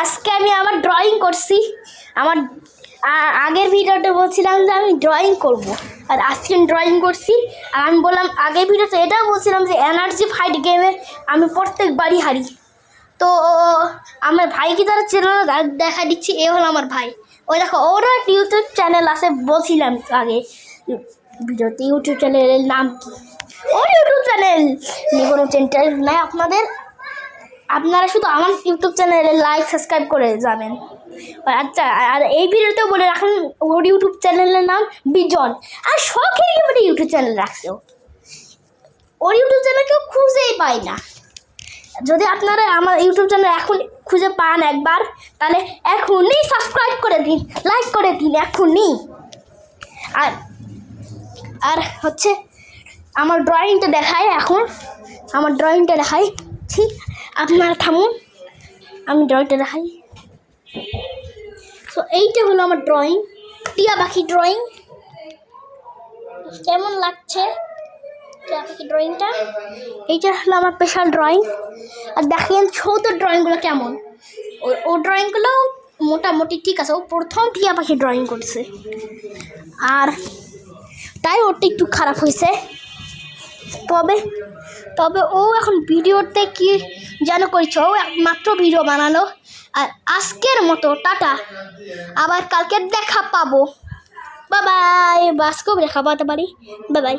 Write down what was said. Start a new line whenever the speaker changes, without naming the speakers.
আজকে আমি আবার ড্রয়িং করছি। আমার আগের ভিডিওতে বলছিলাম যে আমি ড্রয়িং করব, আর আজকে ড্রয়িং করছি। আর আমি বললাম আগের ভিডিওতে এটাও বলছিলাম যে এনার্জি ফাইট গেমে আমি প্রত্যেকবারই হারি। তো আমার ভাইকে যারা চ্যানেল দেখা দিচ্ছি, এ হলো আমার ভাই। ওই দেখো, ওরও একটা ইউটিউব চ্যানেল আছে, বলছিলাম আগে ভিডিওতে। ইউটিউব চ্যানেলের নাম কি? ওর ইউটিউব চ্যানেল নিয়ে কোনো চ্যানেল নাই আপনাদের। আপনারা শুধু আমার ইউটিউব চ্যানেলে লাইক সাবস্ক্রাইব করে যাবেন। আচ্ছা, আর এই ভিডিওতেও বলে রাখুন ওর ইউটিউব চ্যানেলের নাম বিজন। আর শখের গেমের ইউটিউব চ্যানেল রাখছে। ওর ইউটিউব চ্যানেল কেউ খুঁজেই পায় না। যদি আপনারা আমার ইউটিউব চ্যানেল এখন খুঁজে পান একবার, তাহলে এখনই সাবস্ক্রাইব করে দিন, লাইক করে দিন এখনই। আর হচ্ছে আমার ড্রয়িংটা দেখায় এখন। আমার ড্রয়িংটা দেখাই, ঠিক? আপনারা থামুন, আমি ড্রয়িংটা দেখাই। তো এইটা হলো আমার ড্রয়িং, টিয়া পাখি ড্রয়িং। কেমন লাগছে টিয়া পাখি ড্রয়িংটা? এইটা হলো আমার স্পেশাল ড্রয়িং। আর দেখেন ছোট ড্রয়িংগুলো কেমন। ও ড্রয়িংগুলো মোটামুটি ঠিক আছে। ও প্রথম টিয়া পাখি ড্রয়িং করছে, আর তাই ওটা একটু খারাপ হয়েছে। তবে ও এখন ভিডিওতে কি যেন করছে, ও মাত্র ভিডিও বানালো। আর আজকের মতো টাটা, আবার কালকে দেখা পাবো। Bye bye. আজকেও দেখা পাতে পারি। Bye bye.